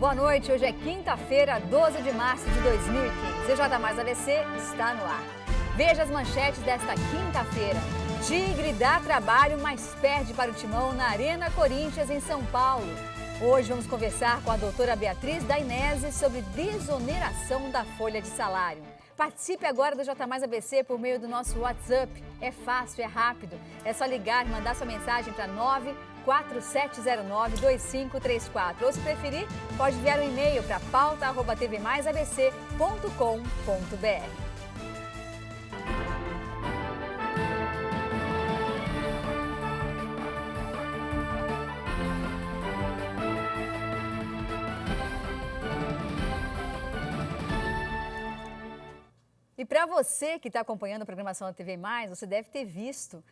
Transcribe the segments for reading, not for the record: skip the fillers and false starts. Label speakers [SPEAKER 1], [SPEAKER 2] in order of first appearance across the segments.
[SPEAKER 1] Boa noite, hoje é quinta-feira, 12 de março de 2015. CJ Mais ABC está no ar. Veja as manchetes desta quinta-feira. Tigre dá trabalho, mas perde para o Timão na Arena Corinthians, em São Paulo. Hoje vamos conversar com a doutora Beatriz Dainese sobre desoneração da folha de salário. Participe agora do J Mais ABC por meio do nosso WhatsApp. É fácil, é rápido. É só ligar e mandar sua mensagem para 94709-2534. Ou, se preferir, pode enviar um e-mail para pauta@tvmaisabc.com.br. E para você que está acompanhando a programação da TV Mais, você deve ter visto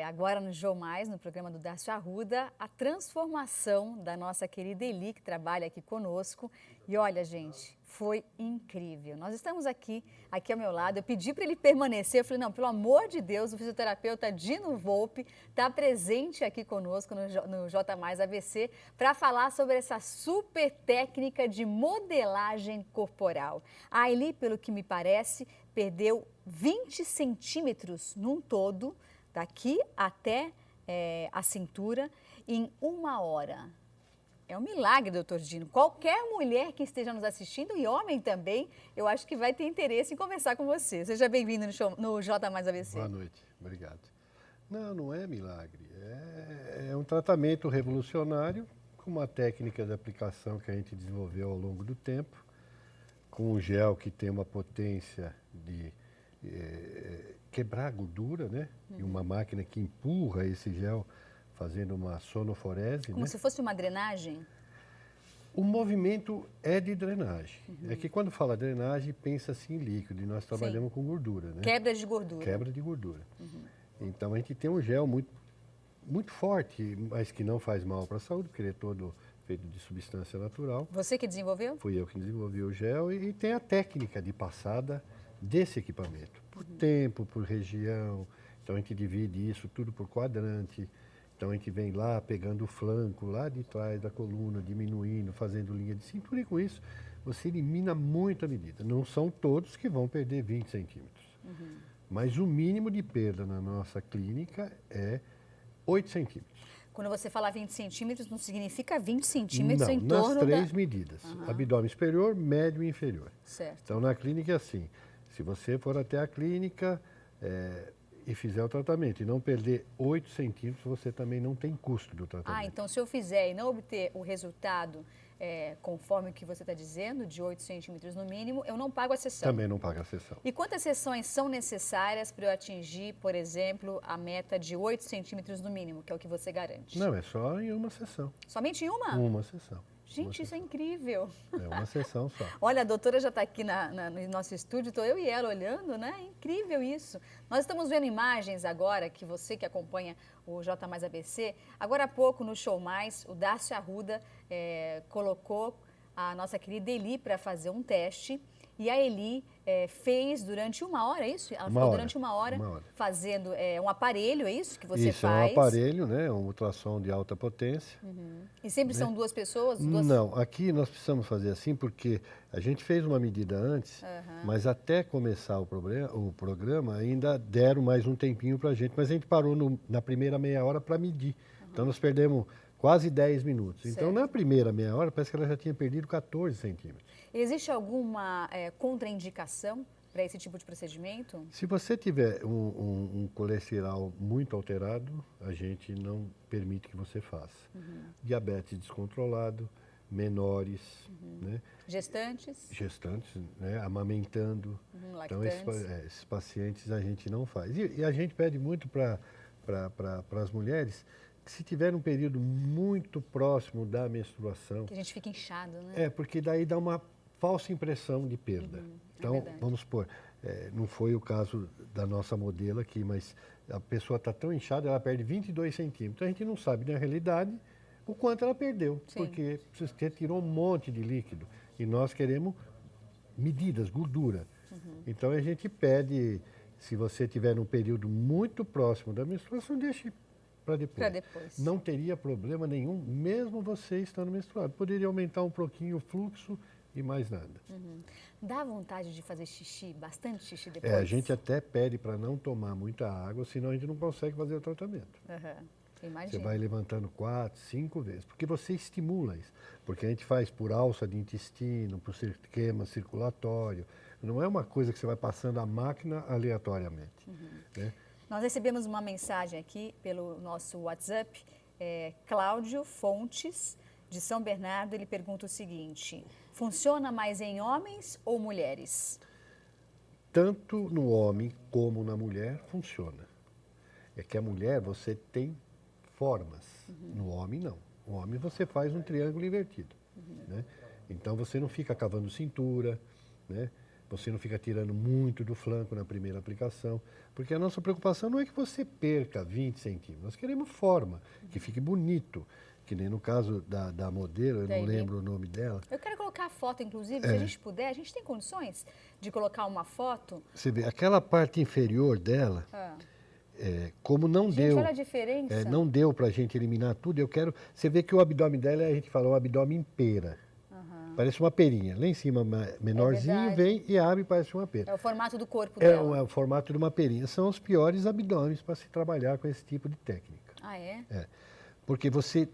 [SPEAKER 1] agora no Jô Mais, no programa do Dácio Arruda, a transformação da nossa querida Eli, que trabalha aqui conosco. E olha, gente, foi incrível. Nós estamos aqui ao meu lado, eu pedi para ele permanecer, eu falei, não, pelo amor de Deus, o fisioterapeuta Dino Volpe está presente aqui conosco no J Mais ABC para falar sobre essa super técnica de modelagem corporal. A Eli, pelo que me parece, perdeu 20 centímetros num todo, daqui até a cintura, em 1 hora. É um milagre, doutor Dino. Qualquer mulher que esteja nos assistindo, e homem também, eu acho que vai ter interesse em conversar com você. Seja bem-vindo no J Mais ABC.
[SPEAKER 2] Boa noite, obrigado. Não é milagre. É um tratamento revolucionário, com uma técnica de aplicação que a gente desenvolveu ao longo do tempo, com um gel que tem uma potência de quebrar a gordura, né? E uma máquina que empurra esse gel fazendo uma sonoforese.
[SPEAKER 1] Como se fosse uma drenagem?
[SPEAKER 2] O movimento é de drenagem. É que quando fala drenagem, pensa-se em líquido, e nós trabalhamos com gordura, né?
[SPEAKER 1] Quebra de gordura.
[SPEAKER 2] Quebra de gordura. Então a gente tem um gel muito forte, mas que não faz mal para a saúde, porque ele é todo feito de substância natural.
[SPEAKER 1] Você que desenvolveu?
[SPEAKER 2] Fui eu que desenvolvi o gel, e tem a técnica de passada desse equipamento, por tempo, por região. Então a gente divide isso tudo por quadrante. Então a gente vem lá pegando o flanco lá de trás da coluna, diminuindo, fazendo linha de cintura, e com isso você elimina muito a medida. Não são todos que vão perder 20 centímetros, mas o mínimo de perda na nossa clínica é 8 centímetros.
[SPEAKER 1] Quando você fala 20 centímetros, não significa 20 centímetros
[SPEAKER 2] Não,
[SPEAKER 1] em torno
[SPEAKER 2] nas 3 medidas, abdômen superior, médio e inferior.
[SPEAKER 1] Certo.
[SPEAKER 2] Então na clínica é assim, se você for até a clínica e fizer o tratamento e não perder 8 centímetros, você também não tem custo do tratamento.
[SPEAKER 1] Ah, então se eu fizer e não obter o resultado conforme o que você está dizendo, de 8 centímetros no mínimo, eu não pago a sessão.
[SPEAKER 2] Também não paga a sessão.
[SPEAKER 1] E quantas sessões são necessárias para eu atingir, por exemplo, a meta de 8 centímetros no mínimo, que é o que você garante?
[SPEAKER 2] Não, é só em uma sessão.
[SPEAKER 1] Somente em uma?
[SPEAKER 2] Uma sessão.
[SPEAKER 1] Gente, isso é incrível.
[SPEAKER 2] É uma sessão só.
[SPEAKER 1] Olha, a doutora já está aqui no nosso estúdio, estou eu e ela olhando, né? É incrível isso. Nós estamos vendo imagens agora, que você que acompanha o J Mais ABC, agora há pouco no Show Mais, o Dácio Arruda colocou a nossa querida Eli para fazer um teste. E a Eli fez durante 1 hora, é isso? Ela ficou durante 1 hora fazendo um aparelho, é isso que você faz?
[SPEAKER 2] Isso, é um aparelho, né? Um ultrassom de alta potência.
[SPEAKER 1] E sempre são 2 pessoas?
[SPEAKER 2] Não, aqui nós precisamos fazer assim porque a gente fez uma medida antes, mas até começar o programa ainda deram mais um tempinho para a gente, mas a gente parou na primeira meia hora para medir. Então nós perdemos quase 10 minutos.
[SPEAKER 1] Certo.
[SPEAKER 2] Então na primeira meia hora parece que ela já tinha perdido 14 centímetros.
[SPEAKER 1] Existe alguma contraindicação para esse tipo de procedimento?
[SPEAKER 2] Se você tiver um colesterol muito alterado, a gente não permite que você faça. Diabetes descontrolado, menores, né?
[SPEAKER 1] Gestantes,
[SPEAKER 2] né? Amamentando. Então
[SPEAKER 1] lactantes.
[SPEAKER 2] esses pacientes a gente não faz. E a gente pede muito para as mulheres que, se tiver um período muito próximo da menstruação...
[SPEAKER 1] Que a gente fica inchado, né?
[SPEAKER 2] Porque daí dá uma falsa impressão de perda. Então, vamos supor, não foi o caso da nossa modelo aqui, mas a pessoa está tão inchada, ela perde 22 centímetros. A gente não sabe, na realidade, o quanto ela perdeu, porque você tirou um monte de líquido. E nós queremos medidas, gordura. Então, a gente pede, se você tiver um período muito próximo da menstruação, deixe para depois.
[SPEAKER 1] Para depois.
[SPEAKER 2] Não teria problema nenhum, mesmo você estando menstruado. Poderia aumentar um pouquinho o fluxo e mais nada.
[SPEAKER 1] Dá vontade de fazer xixi, bastante xixi depois?
[SPEAKER 2] A gente até pede para não tomar muita água, senão a gente não consegue fazer o tratamento.
[SPEAKER 1] Imagina.
[SPEAKER 2] Você vai levantando 4, 5 vezes, porque você estimula isso. Porque a gente faz por alça de intestino, por esquema circulatório. Não é uma coisa que você vai passando a máquina aleatoriamente. Né?
[SPEAKER 1] Nós recebemos uma mensagem aqui pelo nosso WhatsApp. Cláudio Fontes, de São Bernardo, ele pergunta o seguinte: funciona mais em homens ou mulheres?
[SPEAKER 2] Tanto no homem como na mulher funciona. É que a mulher você tem formas, no homem não. O homem você faz um triângulo invertido. Né? Então você não fica cavando cintura, né? Você não fica tirando muito do flanco na primeira aplicação, porque a nossa preocupação não é que você perca 20 centímetros, nós queremos forma, que fique bonito, que nem no caso da modelo, eu não lembro o nome dela.
[SPEAKER 1] Eu quero colocar a foto, inclusive, se a gente puder, a gente tem condições de colocar uma foto?
[SPEAKER 2] Você vê, aquela parte inferior dela, como não deu,
[SPEAKER 1] olha a diferença.
[SPEAKER 2] Não deu para a gente eliminar tudo, você vê que o abdômen dela, a gente fala, um abdômen pera. Parece uma perinha. Lá em cima, menorzinho, vem e abre e parece uma pera.
[SPEAKER 1] É o formato do corpo dela.
[SPEAKER 2] É o formato de uma perinha. São os piores abdômenes para se trabalhar com esse tipo de técnica.
[SPEAKER 1] Ah, é?
[SPEAKER 2] Porque você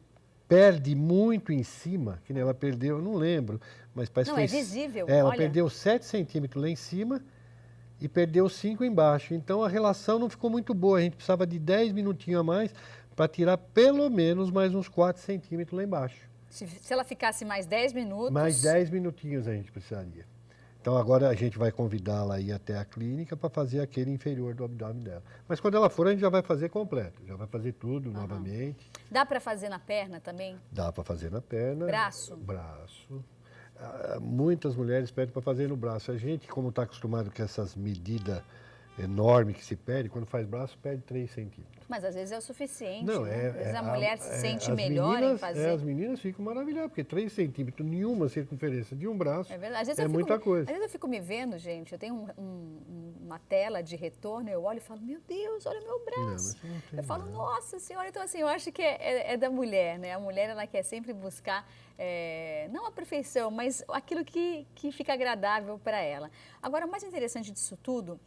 [SPEAKER 2] perde muito em cima, que nem ela perdeu, eu não lembro, mas parece que foi...
[SPEAKER 1] é visível,
[SPEAKER 2] ela
[SPEAKER 1] olha.
[SPEAKER 2] perdeu 7 centímetros lá em cima e perdeu 5 embaixo. Então a relação não ficou muito boa. A gente precisava de 10 minutinhos a mais para tirar pelo menos mais uns 4 centímetros lá embaixo.
[SPEAKER 1] Se ela ficasse mais 10 minutos...
[SPEAKER 2] Mais 10 minutinhos a gente precisaria. Então agora a gente vai convidá-la a ir até a clínica para fazer aquele inferior do abdômen dela. Mas quando ela for, a gente já vai fazer completo, já vai fazer tudo novamente.
[SPEAKER 1] Dá para fazer na perna também?
[SPEAKER 2] Dá para fazer na perna.
[SPEAKER 1] Braço?
[SPEAKER 2] Braço. Muitas mulheres pedem para fazer no braço. A gente, como está acostumado com essas medidas enormes que se pede, quando faz braço, perde 3 centímetros.
[SPEAKER 1] Mas às vezes é o suficiente,
[SPEAKER 2] Não,
[SPEAKER 1] né? Às vezes a mulher se sente melhor em fazer.
[SPEAKER 2] As meninas ficam maravilhadas, porque 3 centímetros, nenhuma circunferência de um braço,
[SPEAKER 1] é verdade. Às vezes
[SPEAKER 2] muita coisa.
[SPEAKER 1] Às vezes eu fico me vendo, gente, eu tenho uma tela de retorno, eu olho e falo, meu Deus, olha o meu braço. Eu falo, nossa senhora, então assim, eu acho que é da mulher, né? A mulher, ela quer sempre buscar, não a perfeição, mas aquilo que fica agradável para ela. Agora, o mais interessante disso tudo,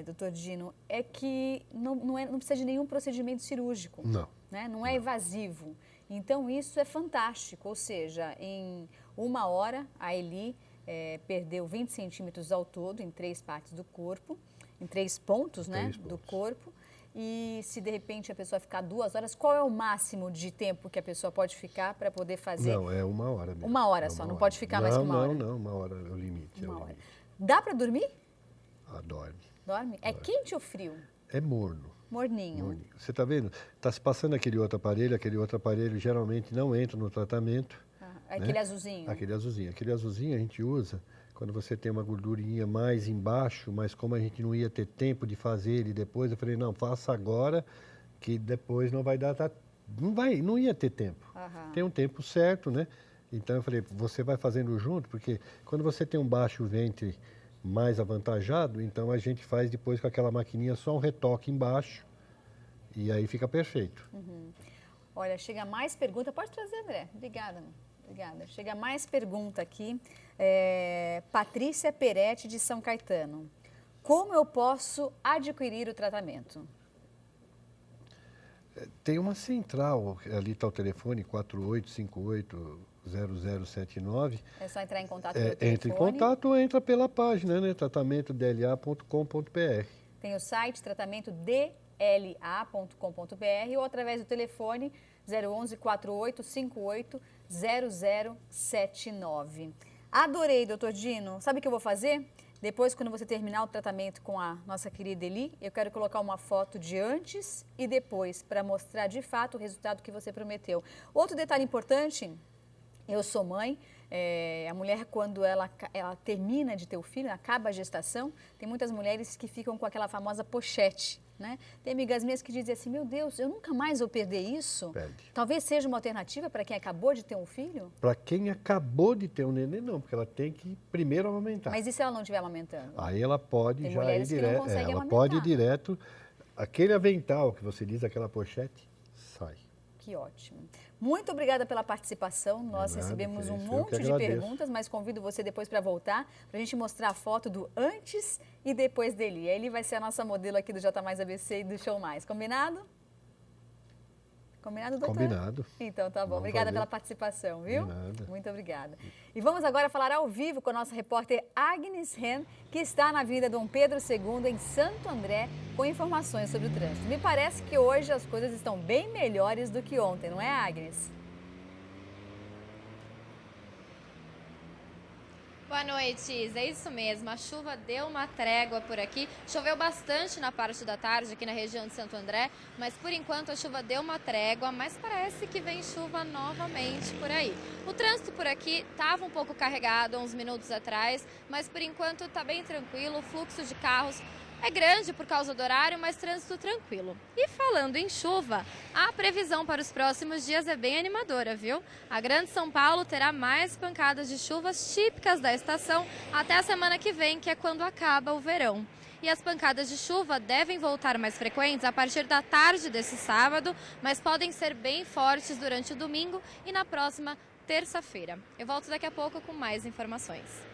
[SPEAKER 1] doutor Dino, é que não precisa de nenhum procedimento cirúrgico.
[SPEAKER 2] Não.
[SPEAKER 1] Né? Não é invasivo. Então, isso é fantástico. Ou seja, em 1 hora, a Eli perdeu 20 centímetros ao todo, em 3 partes do corpo, em 3 pontos, né, do corpo. E se, de repente, a pessoa ficar 2 horas, qual é o máximo de tempo que a pessoa pode ficar para poder fazer?
[SPEAKER 2] Não, é 1 hora mesmo.
[SPEAKER 1] 1 hora só, não pode ficar mais que 1 hora?
[SPEAKER 2] Não, 1 hora é o limite.
[SPEAKER 1] 1 hora. Dá para dormir?
[SPEAKER 2] Dorme.
[SPEAKER 1] Dorme? É quente ou frio?
[SPEAKER 2] É morno.
[SPEAKER 1] Morninho.
[SPEAKER 2] Você está vendo? Está se passando aquele outro aparelho geralmente não entra no tratamento.
[SPEAKER 1] Aquele azulzinho?
[SPEAKER 2] Aquele azulzinho. Aquele azulzinho a gente usa quando você tem uma gordurinha mais embaixo, mas como a gente não ia ter tempo de fazer ele depois, eu falei, não, faça agora, que depois não vai dar, não ia ter tempo. Tem um tempo certo, né? Então eu falei, você vai fazendo junto, porque quando você tem um baixo ventre mais avantajado, então a gente faz depois com aquela maquininha só um retoque embaixo e aí fica perfeito.
[SPEAKER 1] Olha, chega mais pergunta. Pode trazer, André. Obrigada. Chega mais pergunta aqui. Patrícia Peretti, de São Caetano. Como eu posso adquirir o tratamento?
[SPEAKER 2] Tem uma central, ali está o telefone, 4858-0079.
[SPEAKER 1] É só entrar em contato pelo telefone.
[SPEAKER 2] Entra em contato ou entra pela página, né? tratamento-dla.com.br.
[SPEAKER 1] Tem o site tratamento-dla.com.br ou através do telefone 011 48 58 0079. Adorei, doutor Dino. Sabe o que eu vou fazer? Depois, quando você terminar o tratamento com a nossa querida Eli, eu quero colocar uma foto de antes e depois para mostrar de fato o resultado que você prometeu. Outro detalhe importante, eu sou mãe, a mulher quando ela termina de ter o filho, acaba a gestação, tem muitas mulheres que ficam com aquela famosa pochete, né? Tem amigas minhas que dizem assim, meu Deus, eu nunca mais vou perder isso?
[SPEAKER 2] Perde.
[SPEAKER 1] Talvez seja uma alternativa para quem acabou de ter um filho?
[SPEAKER 2] Para quem acabou de ter um neném, não, porque ela tem que primeiro amamentar.
[SPEAKER 1] Mas e se ela não estiver amamentando?
[SPEAKER 2] Aí ela pode
[SPEAKER 1] tem
[SPEAKER 2] já ir direto. Ela
[SPEAKER 1] amamentar.
[SPEAKER 2] pode ir direto. Aquele avental que você diz, aquela pochete,
[SPEAKER 1] Que ótimo. Muito obrigada pela participação. Nós recebemos um monte de perguntas, mas convido você depois para voltar, para a gente mostrar a foto do antes e depois dele. Ele vai ser a nossa modelo aqui do J Mais ABC e do Show Mais. Combinado? Combinado, doutor?
[SPEAKER 2] Combinado.
[SPEAKER 1] Então tá bom. Obrigada pela participação, viu?
[SPEAKER 2] De nada.
[SPEAKER 1] Muito obrigada. E vamos agora falar ao vivo com a nossa repórter Agnes Ren, que está na Avenida Dom Pedro II, em Santo André, com informações sobre o trânsito. Me parece que hoje as coisas estão bem melhores do que ontem, não é, Agnes?
[SPEAKER 3] Boa noite, Isa. É isso mesmo. A chuva deu uma trégua por aqui. Choveu bastante na parte da tarde aqui na região de Santo André, mas por enquanto a chuva deu uma trégua, mas parece que vem chuva novamente por aí. O trânsito por aqui estava um pouco carregado há uns minutos atrás, mas por enquanto está bem tranquilo. O fluxo de carros é grande por causa do horário, mas trânsito tranquilo. E falando em chuva, a previsão para os próximos dias é bem animadora, viu? A Grande São Paulo terá mais pancadas de chuvas típicas da estação até a semana que vem, que é quando acaba o verão. E as pancadas de chuva devem voltar mais frequentes a partir da tarde desse sábado, mas podem ser bem fortes durante o domingo e na próxima terça-feira. Eu volto daqui a pouco com mais informações.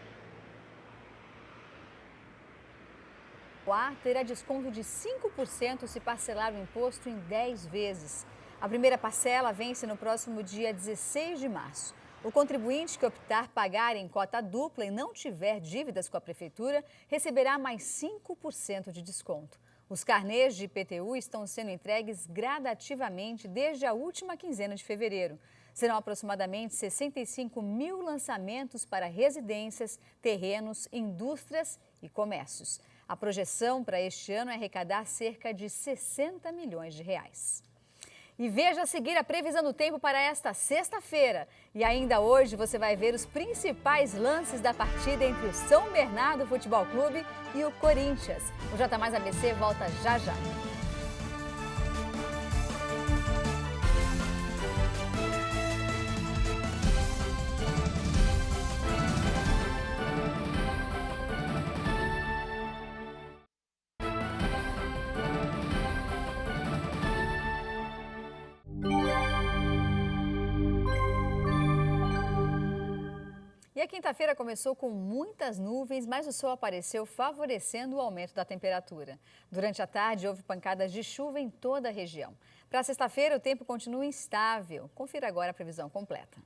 [SPEAKER 1] O ar terá desconto de 5% se parcelar o imposto em 10 vezes. A primeira parcela vence no próximo dia 16 de março. O contribuinte que optar pagar em cota dupla e não tiver dívidas com a Prefeitura receberá mais 5% de desconto. Os carnês de IPTU estão sendo entregues gradativamente desde a última quinzena de fevereiro. Serão aproximadamente 65 mil lançamentos para residências, terrenos, indústrias e comércios. A projeção para este ano é arrecadar cerca de 60 milhões de reais. E veja a seguir a previsão do tempo para esta sexta-feira. E ainda hoje você vai ver os principais lances da partida entre o São Bernardo Futebol Clube e o Corinthians. O J Mais ABC volta já já. E a quinta-feira começou com muitas nuvens, mas o sol apareceu favorecendo o aumento da temperatura. Durante a tarde, houve pancadas de chuva em toda a região. Para sexta-feira, o tempo continua instável. Confira agora a previsão completa.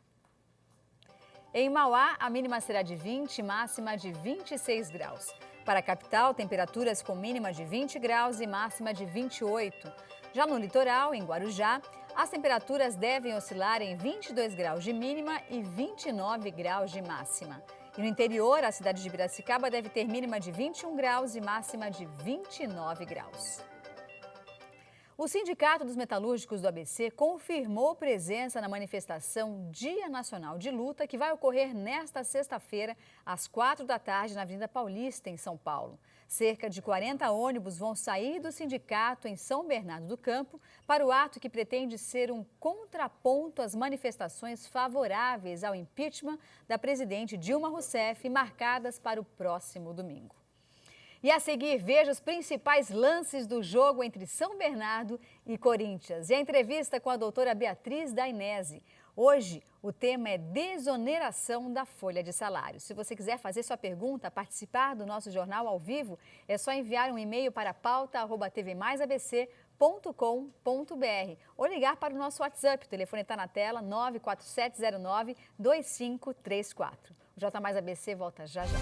[SPEAKER 1] Em Mauá, a mínima será de 20 e máxima de 26 graus. Para a capital, temperaturas com mínima de 20 graus e máxima de 28. Já no litoral, em Guarujá, as temperaturas devem oscilar em 22 graus de mínima e 29 graus de máxima. E no interior, a cidade de Piracicaba deve ter mínima de 21 graus e máxima de 29 graus. O Sindicato dos Metalúrgicos do ABC confirmou presença na manifestação Dia Nacional de Luta, que vai ocorrer nesta sexta-feira, às 4 da tarde, na Avenida Paulista, em São Paulo. Cerca de 40 ônibus vão sair do sindicato em São Bernardo do Campo para o ato que pretende ser um contraponto às manifestações favoráveis ao impeachment da presidente Dilma Rousseff, marcadas para o próximo domingo. E a seguir, veja os principais lances do jogo entre São Bernardo e Corinthians. E a entrevista com a doutora Beatriz Dainese. Hoje, o tema é desoneração da folha de salário. Se você quiser fazer sua pergunta, participar do nosso jornal ao vivo, é só enviar um e-mail para pauta@tvmaisabc.com.br ou ligar para o nosso WhatsApp. O telefone está na tela, 94709-2534. O J Mais ABC volta já já.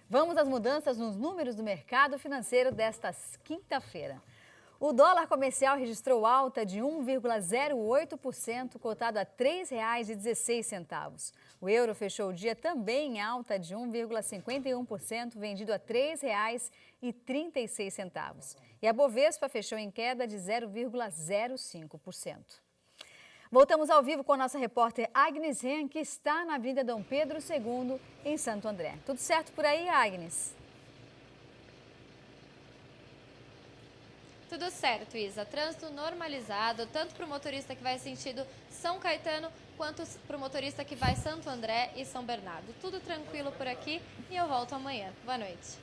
[SPEAKER 1] Vamos às mudanças nos números do mercado financeiro desta quinta-feira. O dólar comercial registrou alta de 1,08%, cotado a R$ 3,16. O euro fechou o dia também em alta de 1,51%, vendido a R$ 3,36. E a Bovespa fechou em queda de 0,05%. Voltamos ao vivo com a nossa repórter Agnes Ren, que está na Avenida Dom Pedro II, em Santo André. Tudo certo por aí, Agnes?
[SPEAKER 3] Tudo certo, Isa. Trânsito normalizado, tanto para o motorista que vai sentido São Caetano, quanto para o motorista que vai Santo André e São Bernardo. Tudo tranquilo por aqui e eu volto amanhã. Boa noite.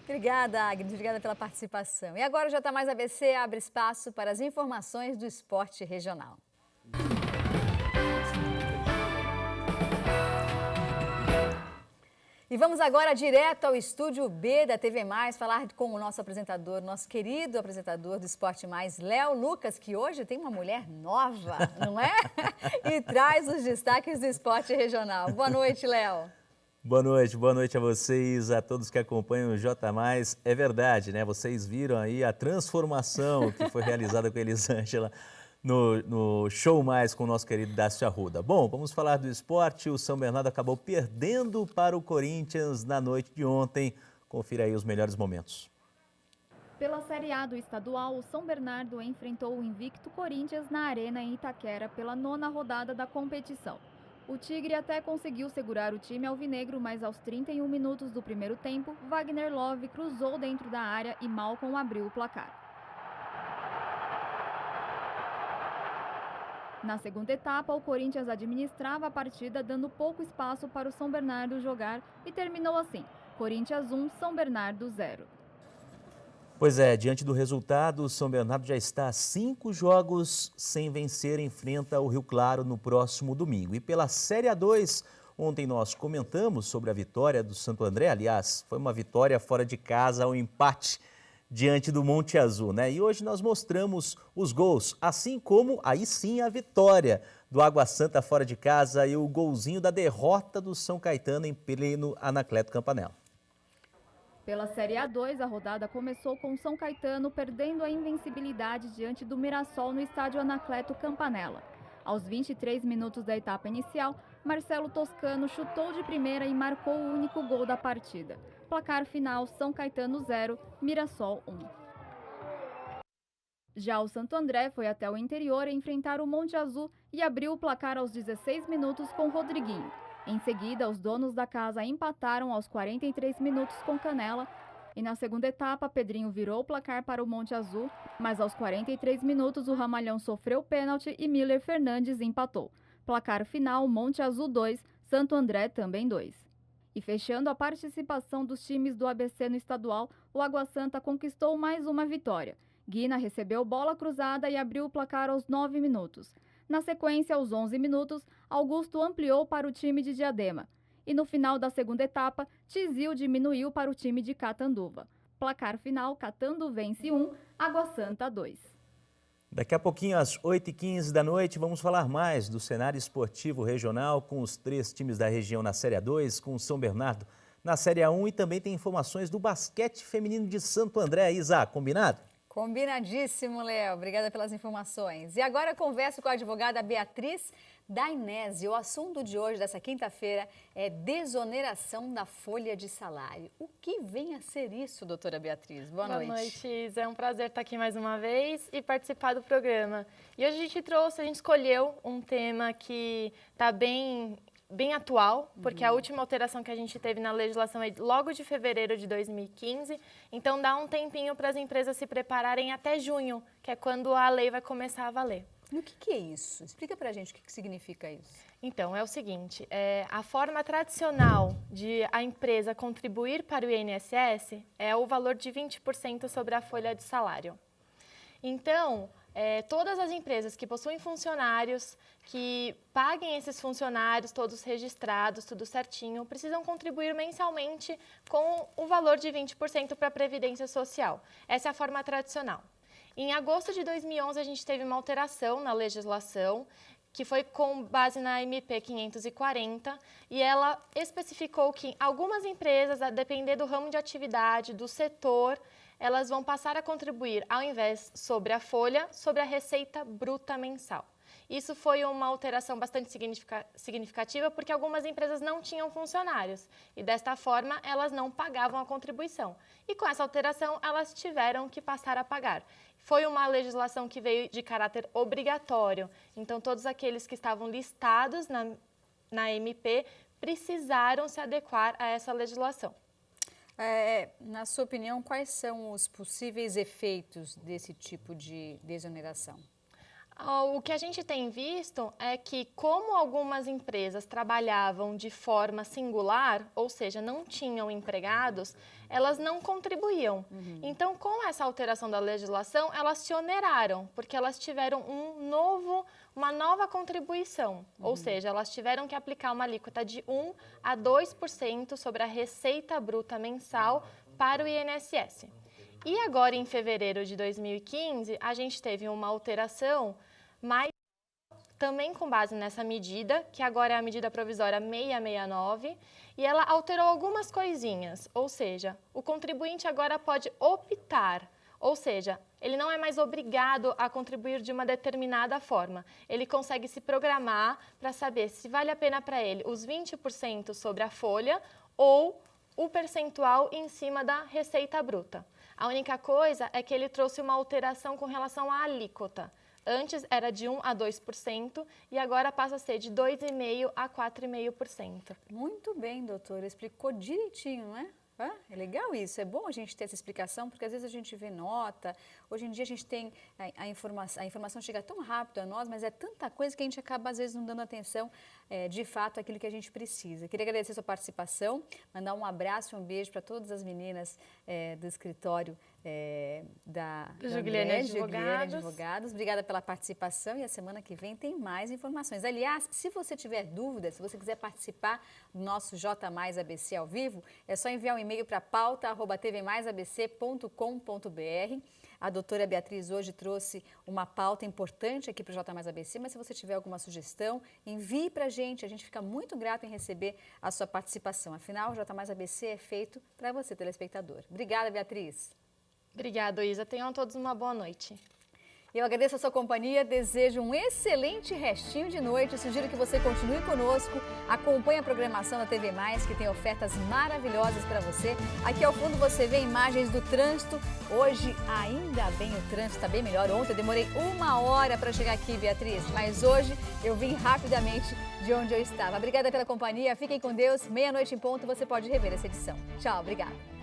[SPEAKER 1] Obrigada, Agnes. Obrigada pela participação. E agora o J Mais ABC abre espaço para as informações do esporte regional. E vamos agora direto ao estúdio B da TV Mais, falar com o nosso apresentador, nosso querido apresentador do Esporte Mais, Léo Lucas, que hoje tem uma mulher nova, não é? E traz os destaques do esporte regional. Boa noite, Léo.
[SPEAKER 4] Boa noite a vocês, a todos que acompanham o J+. É verdade, né? Vocês viram aí a transformação que foi realizada com a Elisângela no Show Mais com o nosso querido Dácio Arruda. Bom, vamos falar do esporte. O São Bernardo acabou perdendo para o Corinthians na noite de ontem. Confira aí os melhores momentos.
[SPEAKER 5] Pela Série A do estadual, o São Bernardo enfrentou o invicto Corinthians na Arena em Itaquera pela 9ª rodada da competição. O Tigre até conseguiu segurar o time alvinegro, mas aos 31 minutos do primeiro tempo, Wagner Love cruzou dentro da área e Malcom abriu o placar. Na segunda etapa, o Corinthians administrava a partida, dando pouco espaço para o São Bernardo jogar e terminou assim, Corinthians 1, São Bernardo 0.
[SPEAKER 4] Pois é, diante do resultado, o São Bernardo já está a 5 jogos sem vencer, enfrenta o Rio Claro no próximo domingo. E pela Série A2, ontem nós comentamos sobre a vitória do Santo André, aliás, foi uma vitória fora de casa, um empate diante do Monte Azul, né? E hoje nós mostramos os gols, assim como, aí sim, a vitória do Água Santa fora de casa e o golzinho da derrota do São Caetano em pleno Anacleto Campanella.
[SPEAKER 5] Pela Série A2, a rodada começou com São Caetano perdendo a invencibilidade diante do Mirassol no estádio Anacleto Campanella. Aos 23 minutos da etapa inicial, Marcelo Toscano chutou de primeira e marcou o único gol da partida. Placar final, São Caetano 0, Mirassol 1. Já o Santo André foi até o interior enfrentar o Monte Azul e abriu o placar aos 16 minutos com Rodriguinho. Em seguida, os donos da casa empataram aos 43 minutos com Canela. E na segunda etapa, Pedrinho virou o placar para o Monte Azul, mas aos 43 minutos o Ramalhão sofreu pênalti e Miller Fernandes empatou. Placar final, Monte Azul 2, Santo André também 2. E fechando a participação dos times do ABC no estadual, o Água Santa conquistou mais uma vitória. Guina recebeu bola cruzada e abriu o placar aos 9 minutos. Na sequência, aos 11 minutos, Augusto ampliou para o time de Diadema. E no final da segunda etapa, Tizil diminuiu para o time de Catanduva. Placar final, Catandu vence 1, Água Santa 2.
[SPEAKER 4] Daqui a pouquinho, às 8h15 da noite, vamos falar mais do cenário esportivo regional com os 3 times da região na Série A2, com o São Bernardo na Série A1 e também tem informações do basquete feminino de Santo André. Isa, combinado?
[SPEAKER 1] Combinadíssimo, Léo. Obrigada pelas informações. E agora eu converso com a advogada Beatriz Dainese. O assunto de hoje, dessa quinta-feira, é desoneração da folha de salário. O que vem a ser isso, doutora Beatriz? Boa noite.
[SPEAKER 6] Boa noite, Isa. É um prazer estar aqui mais uma vez e participar do programa. E hoje a gente escolheu um tema que está bem atual, porque a última alteração que a gente teve na legislação é logo de fevereiro de 2015, então dá um tempinho para as empresas se prepararem até junho, que é quando a lei vai começar a valer.
[SPEAKER 1] E o que é isso? Explica pra gente o que significa isso.
[SPEAKER 6] Então, é o seguinte, a forma tradicional de a empresa contribuir para o INSS é o valor de 20% sobre a folha de salário. Então, todas as empresas que possuem funcionários, que paguem esses funcionários, todos registrados, tudo certinho, precisam contribuir mensalmente com o valor de 20% para a Previdência Social. Essa é a forma tradicional. Em agosto de 2011, a gente teve uma alteração na legislação, que foi com base na MP 540, e ela especificou que algumas empresas, a depender do ramo de atividade, do setor, elas vão passar a contribuir, ao invés sobre a folha, sobre a receita bruta mensal. Isso foi uma alteração bastante significativa, porque algumas empresas não tinham funcionários, e desta forma elas não pagavam a contribuição. E com essa alteração, elas tiveram que passar a pagar. Foi uma legislação que veio de caráter obrigatório, então todos aqueles que estavam listados na MP precisaram se adequar a essa legislação.
[SPEAKER 1] Na sua opinião, quais são os possíveis efeitos desse tipo de desoneração?
[SPEAKER 6] O que a gente tem visto é que, como algumas empresas trabalhavam de forma singular, ou seja, não tinham empregados, elas não contribuíam. Então, com essa alteração da legislação, elas se oneraram, porque elas tiveram uma nova contribuição, ou seja, elas tiveram que aplicar uma alíquota de 1 a 2% sobre a receita bruta mensal para o INSS. E agora, em fevereiro de 2015, a gente teve uma alteração, mas também com base nessa medida, que agora é a medida provisória 669, e ela alterou algumas coisinhas, ou seja, o contribuinte agora pode optar, ou seja, ele não é mais obrigado a contribuir de uma determinada forma. Ele consegue se programar para saber se vale a pena para ele os 20% sobre a folha ou o percentual em cima da receita bruta. A única coisa é que ele trouxe uma alteração com relação à alíquota. Antes era de 1 a 2% e agora passa a ser de 2,5% a 4,5%.
[SPEAKER 1] Muito bem, doutora. Explicou direitinho, não é? É legal isso, é bom a gente ter essa explicação, porque às vezes a gente vê nota, hoje em dia a gente tem a informação chega tão rápido a nós, mas é tanta coisa que a gente acaba às vezes não dando atenção de fato àquilo que a gente precisa. Queria agradecer a sua participação, mandar um abraço e um beijo para todas as meninas do escritório da
[SPEAKER 6] Jugliane
[SPEAKER 1] Advogados. Obrigada pela participação e a semana que vem tem mais informações. Aliás, se você tiver dúvidas, se você quiser participar do nosso J Mais ABC ao vivo, é só enviar um e-mail para pauta@tvmaisabc.com.br. A doutora Beatriz hoje trouxe uma pauta importante aqui para o J Mais ABC, mas se você tiver alguma sugestão, envie para a gente fica muito grato em receber a sua participação. Afinal, o J Mais ABC é feito para você, telespectador. Obrigada, Beatriz.
[SPEAKER 6] Obrigada, Isa. Tenham todos uma boa noite.
[SPEAKER 1] Eu agradeço a sua companhia, desejo um excelente restinho de noite. Sugiro que você continue conosco, acompanhe a programação da TV Mais, que tem ofertas maravilhosas para você. Aqui ao fundo você vê imagens do trânsito. Hoje, ainda bem, o trânsito está bem melhor. Ontem eu demorei 1 hora para chegar aqui, Beatriz, mas hoje eu vim rapidamente de onde eu estava. Obrigada pela companhia, fiquem com Deus. 00:30 em ponto, você pode rever essa edição. Tchau, obrigada.